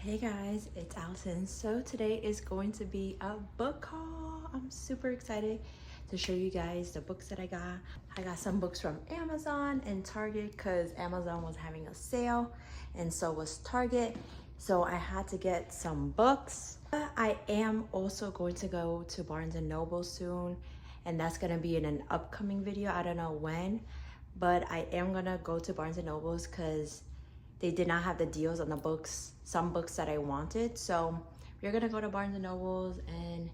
Hey guys, it's Allison. So today is going to be a book haul. I'm super excited to show you guys the books that I got. I got some books from Amazon and Target because Amazon was having a sale and so was Target. So I had to get some books. I am also going to go to Barnes & Noble soon, and that's going to be in an upcoming video. I don't know when, but I am going to go to Barnes & Noble's because they did not have the deals on the books, some books that I wanted. So we're gonna go to Barnes & Noble's and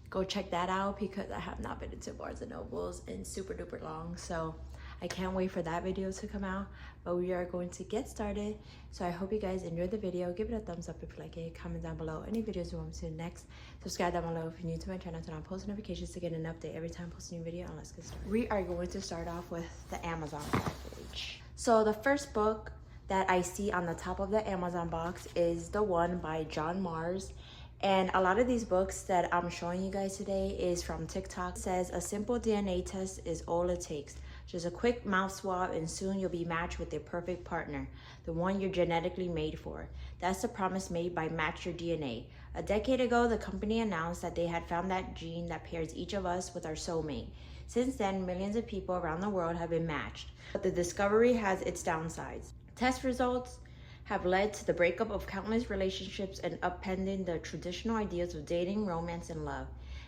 go check that out because I have not been into Barnes & Noble's in super duper long. So I can't wait for that video to come out, but we are going to get started. So I hope you guys enjoyed the video. Give it a thumbs up if you like it. Comment down below any videos you want me to do next. Subscribe down below if you're new to my channel. Turn on post notifications to get an update every time I post a new video. And let's get started. We are going to start off with the Amazon package. So the first book that I see on the top of the Amazon box is the one by John Mars. And a lot of these books that I'm showing you guys today is from TikTok. It says a simple DNA test is all it takes. Just a quick mouth swab and soon you'll be matched with the perfect partner, the one you're genetically made for. That's the promise made by Match Your DNA. A decade ago, the company announced that they had found that gene that pairs each of us with our soulmate. Since then, millions of people around the world have been matched. But the discovery has its downsides. Test results have led to the breakup of countless relationships and upending the traditional ideas of dating, romance, and love.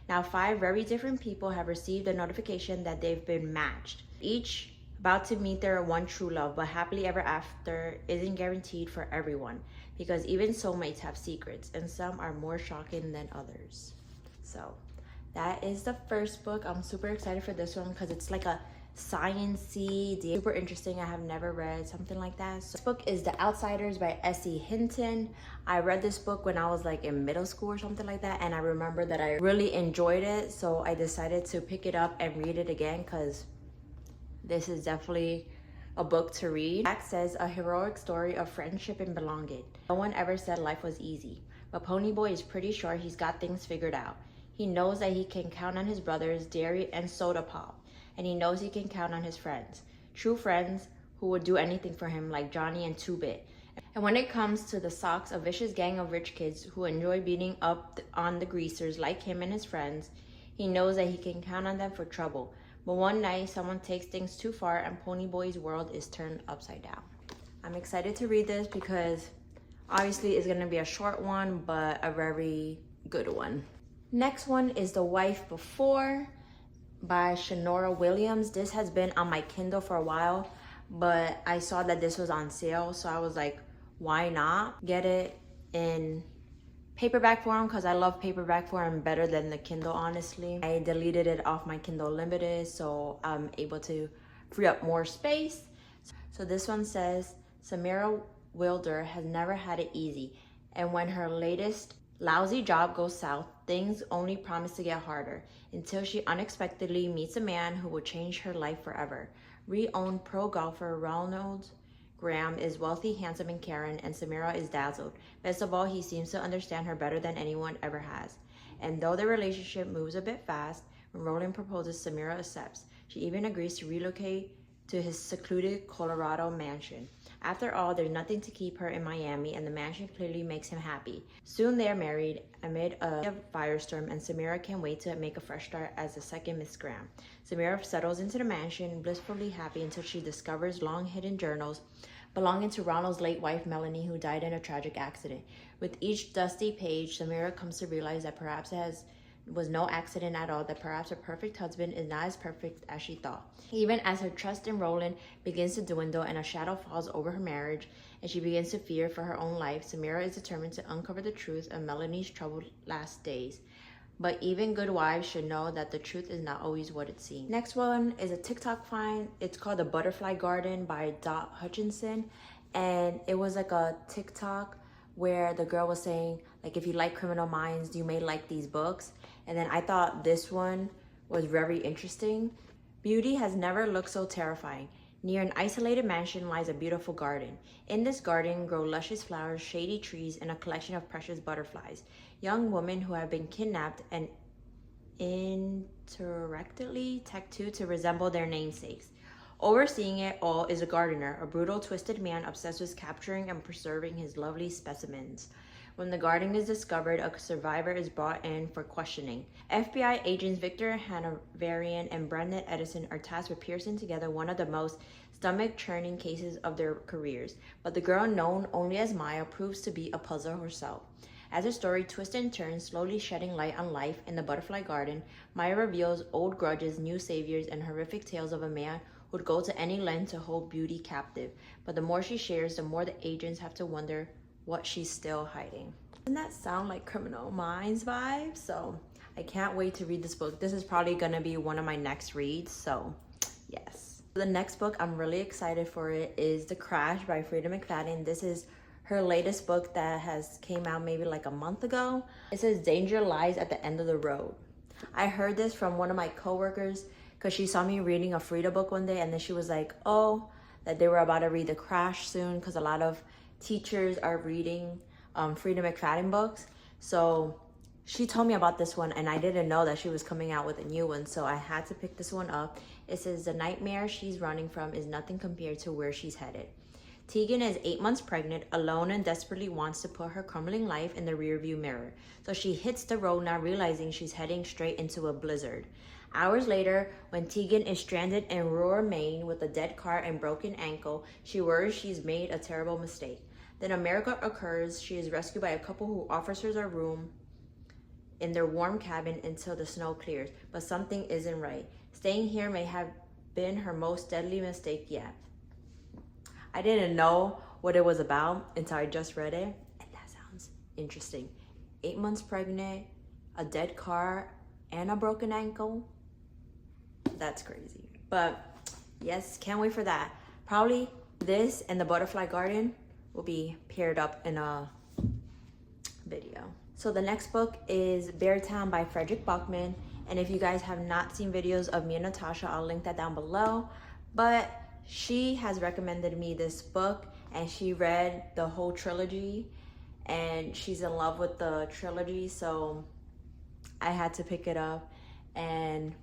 Now, 5 very different people have received a notification that they've been matched, each about to meet their one true love, but happily ever after isn't guaranteed for everyone because even soulmates have secrets and some are more shocking than others. So that is the first book. I'm super excited for this one because it's like a science-y, super interesting. I have never read something like that. So this book is The Outsiders by S.E. Hinton. I read this book when I was like in middle school or something like that, and I remember that I really enjoyed it, so I decided to pick it up and read it again because this is definitely a book to read. It says a heroic story of friendship and belonging. No one ever said life was easy, but Ponyboy is pretty sure he's got things figured out. He knows that he can count on his brothers, Dairy and Soda Pop. And he knows he can count on his friends, true friends who would do anything for him, like Johnny and 2-Bit. And when it comes to the Sox, a vicious gang of rich kids who enjoy beating up on the greasers like him and his friends, he knows that he can count on them for trouble. But one night, someone takes things too far and Ponyboy's world is turned upside down. I'm excited to read this because obviously it's gonna be a short one, but a very good one. Next one is The Wife Before by Shanora Williams. This has been on my Kindle for a while, but I saw that this was on sale, so I was like, why not get it in paperback form, because I love paperback form better than the Kindle, honestly. I deleted it off my Kindle Limited, so I'm able to free up more space. So this one says, Samira Wilder has never had it easy, and when her latest lousy job goes south, things only promise to get harder until she unexpectedly meets a man who will change her life forever. Re-owned pro golfer Ronald Graham is wealthy, handsome, and caring, and Samira is dazzled. Best of all, he seems to understand her better than anyone ever has. And though the relationship moves a bit fast, when Roland proposes, Samira accepts. She even agrees to relocate to his secluded Colorado mansion. After all, there's nothing to keep her in Miami, and the mansion clearly makes him happy. Soon they are married amid a firestorm, and Samira can't wait to make a fresh start as the second Miss Graham. Samira settles into the mansion, blissfully happy until she discovers long-hidden journals belonging to Ronald's late wife, Melanie, who died in a tragic accident. With each dusty page, Samira comes to realize that perhaps was no accident at all, that perhaps her perfect husband is not as perfect as she thought. Even as her trust in Roland begins to dwindle and a shadow falls over her marriage and she begins to fear for her own life, Samira is determined to uncover the truth of Melanie's troubled last days. But even good wives should know that the truth is not always what it seems. Next one is a TikTok find. It's called The Butterfly Garden by Dot Hutchinson. And it was like a TikTok where the girl was saying, like, if you like Criminal Minds, you may like these books. And then I thought this one was very interesting. Beauty has never looked so terrifying. Near an isolated mansion lies a beautiful garden. In this garden grow luscious flowers, shady trees, and a collection of precious butterflies. Young women who have been kidnapped and incorrectly tattooed to resemble their namesakes. Overseeing it all is a gardener, a brutal, twisted man obsessed with capturing and preserving his lovely specimens. When the garden is discovered, a survivor is brought in for questioning. FBI agents Victor Hanoverian and Brendan Edison are tasked with piecing together one of the most stomach-churning cases of their careers, but the girl known only as Maya proves to be a puzzle herself. As the story twists and turns, slowly shedding light on life in the butterfly garden, Maya reveals old grudges, new saviors, and horrific tales of a man who'd go to any length to hold beauty captive. But the more she shares, the more the agents have to wonder what she's still hiding. Doesn't that sound like Criminal Minds vibes? So I can't wait to read this book. This is probably gonna be one of my next reads, so yes. The next book, I'm really excited for it, is The Crash by Frida McFadden. This is her latest book that has came out maybe like a month ago. It says danger lies at the end of the road. I heard this from one of my coworkers because she saw me reading a Frida book one day, and then she was like, oh, that they were about to read The Crash soon because a lot of teachers are reading Frida McFadden books. So she told me about this one, and I didn't know that she was coming out with a new one, so I had to pick this one up. It says the nightmare she's running from is nothing compared to where she's headed. Tegan is 8 months pregnant, alone, and desperately wants to put her crumbling life in the rearview mirror. So she hits the road, not realizing she's heading straight into a blizzard. Hours later, when Tegan is stranded in rural Maine with a dead car and broken ankle, she worries she's made a terrible mistake. Then a miracle occurs. She is rescued by a couple who offers her a room in their warm cabin until the snow clears. But something isn't right. Staying here may have been her most deadly mistake yet. I didn't know what it was about until I just read it, and that sounds interesting. 8 months pregnant, a dead car, and a broken ankle. That's crazy. But yes, can't wait for that. Probably this and The Butterfly Garden will be paired up in a video. So the next book is Beartown by Frederick Bachman. And if you guys have not seen videos of me and Natasha, I'll link that down below. But she has recommended me this book, and she read the whole trilogy, and she's in love with the trilogy, so I had to pick it up and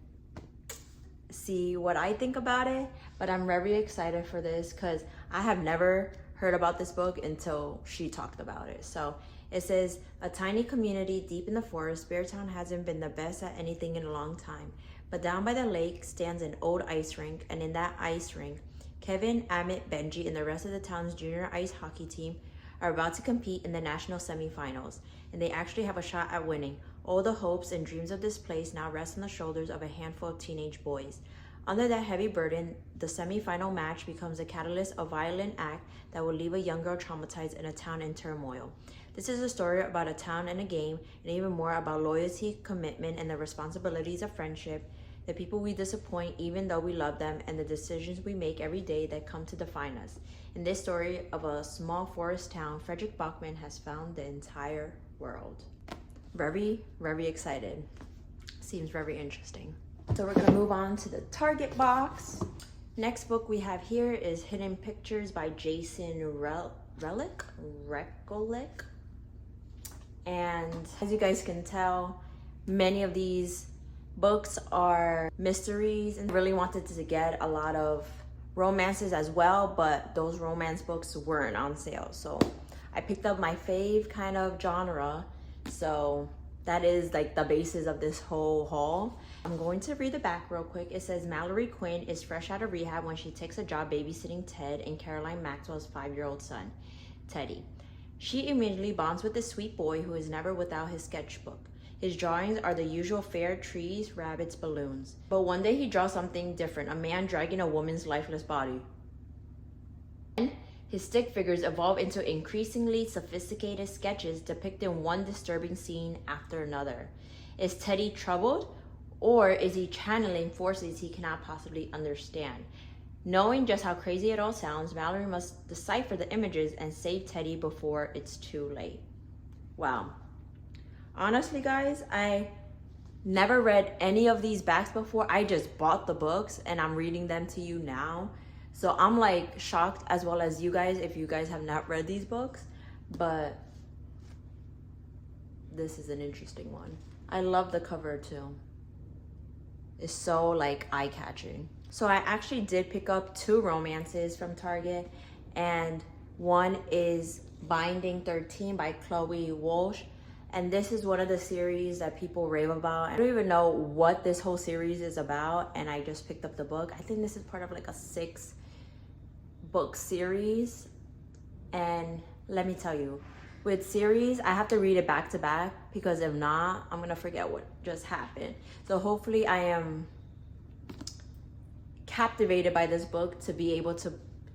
see what I think about it. But I'm very excited for this because I have never heard about this book until she talked about it. So it says, a tiny community deep in the forest, Beartown hasn't been the best at anything in a long time. But down by the lake stands an old ice rink, and in that ice rink, Kevin, Amit, Benji, and the rest of the town's junior ice hockey team are about to compete in the national semifinals, and they actually have a shot at winning. All the hopes and dreams of this place now rest on the shoulders of a handful of teenage boys. Under that heavy burden, the semifinal match becomes a catalyst, a violent act that will leave a young girl traumatized in a town in turmoil. This is a story about a town and a game, and even more about loyalty, commitment, and the responsibilities of friendship, the people we disappoint even though we love them, and the decisions we make every day that come to define us. In this story of a small forest town, Frederick Bachman has found the entire world. Very, very excited. Seems very interesting. So we're gonna move on to the Target box. Next book we have here is Hidden Pictures by Jason Rekulic. And as you guys can tell, many of these books are mysteries, and I really wanted to get a lot of romances as well, but those romance books weren't on sale. So I picked up my fave kind of genre. So that is like the basis of this whole haul. I'm going to read the back real quick. It says Mallory Quinn is fresh out of rehab when she takes a job babysitting Ted and Caroline Maxwell's 5-year-old son, Teddy. She immediately bonds with this sweet boy who is never without his sketchbook. His drawings are the usual fare, trees, rabbits, balloons. But one day he draws something different, a man dragging a woman's lifeless body. Then his stick figures evolve into increasingly sophisticated sketches depicting one disturbing scene after another. Is Teddy troubled, or is he channeling forces he cannot possibly understand? Knowing just how crazy it all sounds, Mallory must decipher the images and save Teddy before it's too late. Wow. Honestly, guys, I never read any of these backs before. I just bought the books and I'm reading them to you now. So I'm like shocked, as well as you guys, if you guys have not read these books. But this is an interesting one. I love the cover too. It's so like eye-catching. So I actually did pick up 2 romances from Target, and one is Binding 13 by Chloe Walsh. And this is one of the series that people rave about. I don't even know what this whole series is about, and I just picked up the book. I think this is part of like a 6-book series. And let me tell you, with series, I have to read it back to back, because if not, I'm gonna forget what just happened. So hopefully I am captivated by this book to be able to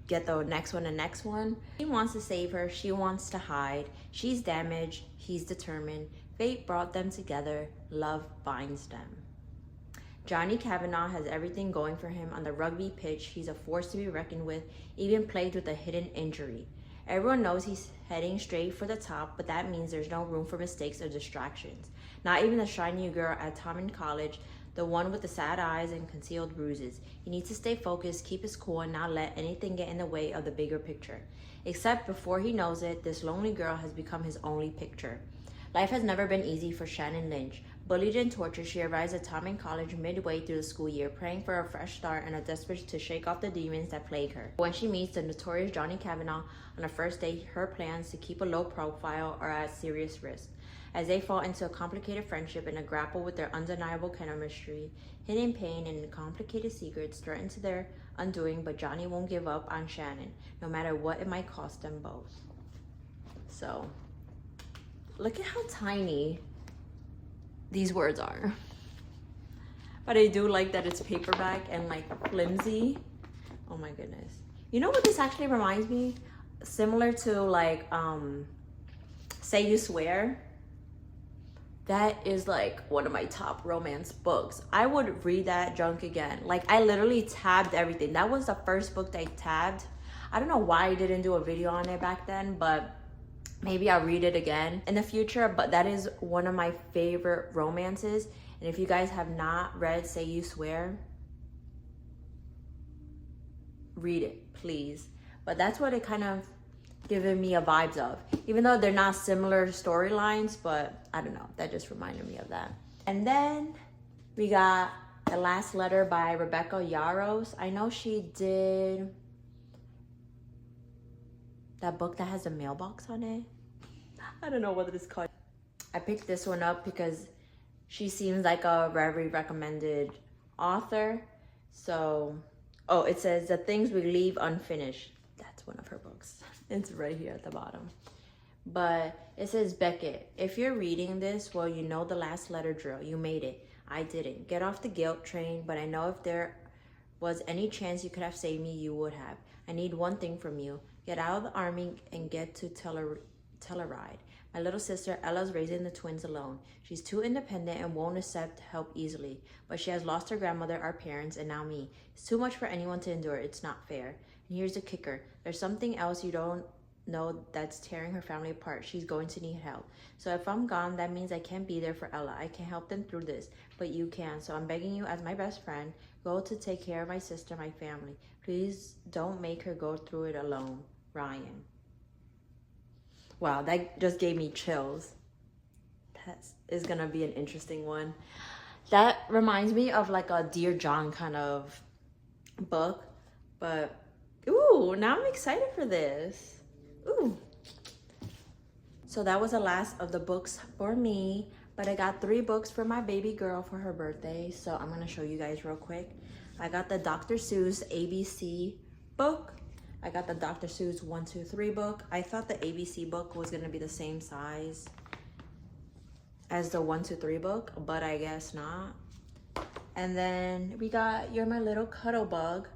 get the next one and next one. He wants to save her, she wants to hide. She's damaged, he's determined. Fate brought them together, love binds them. Johnny Kavanaugh has everything going for him. On the rugby pitch, he's a force to be reckoned with, even plagued with a hidden injury. Everyone knows he's heading straight for the top, but that means there's no room for mistakes or distractions. Not even the shy new girl at Taunton College, the one with the sad eyes and concealed bruises. He needs to stay focused, keep his cool, and not let anything get in the way of the bigger picture. Except before he knows it, this lonely girl has become his only picture. Life has never been easy for Shannon Lynch. Bullied and tortured, she arrives at Taunton College midway through the school year, praying for a fresh start and desperate to shake off the demons that plague her. When she meets the notorious Johnny Kavanaugh on a first date, her plans to keep a low profile are at serious risk. As they fall into a complicated friendship and a grapple with their undeniable chemistry, hidden pain and complicated secrets threaten to their undoing, but Johnny won't give up on Shannon, no matter what it might cost them both. So, look at how tiny these words are. But I do like that it's paperback and like flimsy. Oh my goodness. You know what this actually reminds me? Similar to like Say You Swear. That is like one of my top romance books. I would read that junk again. Like I literally tabbed everything. That was the first book that I tabbed. I don't know why I didn't do a video on it back then, but maybe I'll read it again in the future. But that is one of my favorite romances. And if you guys have not read Say You Swear, read it, please. But that's what it kind of given me a vibes of, even though they're not similar storylines, but I don't know, that just reminded me of that. And then we got The Last Letter by Rebecca Yarros. I know she did that book that has a mailbox on it. I don't know what it is called. I picked this one up because she seems like a very recommended author. So, oh, it says The Things We Leave Unfinished. That's one of her books. It's right here at the bottom. But it says, Beckett, if you're reading this, well, you know the last letter drill. You made it. I didn't. Get off the guilt train, but I know if there was any chance you could have saved me, you would have. I need one thing from you. Get out of the army and get to Telluride. My little sister, Ella's raising the twins alone. She's too independent and won't accept help easily. But she has lost her grandmother, our parents, and now me. It's too much for anyone to endure. It's not fair. And here's the kicker. There's something else you don't know that's tearing her family apart. She's going to need help. So if I'm gone, that means I can't be there for Ella. I can't help them through this, but you can. So I'm begging you as my best friend, go to take care of my sister, my family. Please don't make her go through it alone. Ryan. Wow, that just gave me chills. That is gonna be an interesting one. That reminds me of like a Dear John kind of book, but ooh, now I'm excited for this. Ooh. So that was the last of the books for me, but I got 3 books for my baby girl for her birthday. So I'm gonna show you guys real quick. I got the Dr. Seuss ABC book. I got the Dr. Seuss 1, 2, 3 book. I thought the ABC book was gonna be the same size as the 1, 2, 3 book, but I guess not. And then we got You're My Little Cuddle Bug,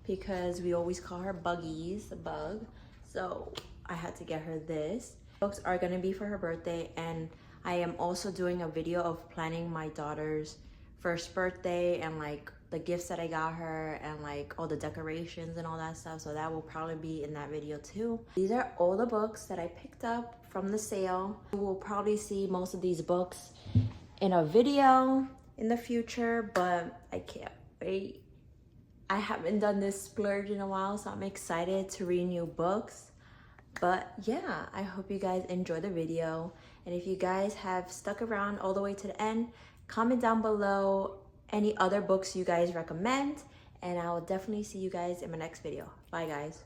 because we always call her Buggies, the bug. So I had to get her this. Books are gonna be for her birthday, and I am also doing a video of planning my daughter's first birthday and like the gifts that I got her and like all the decorations and all that stuff. So that will probably be in that video too. These are all the books that I picked up from the sale. You will probably see most of these books in a video in the future, but I can't wait. I haven't done this splurge in a while, so I'm excited to read new books. But yeah, I hope you guys enjoy the video. And if you guys have stuck around all the way to the end, comment down below any other books you guys recommend, and I will definitely see you guys in my next video. Bye guys.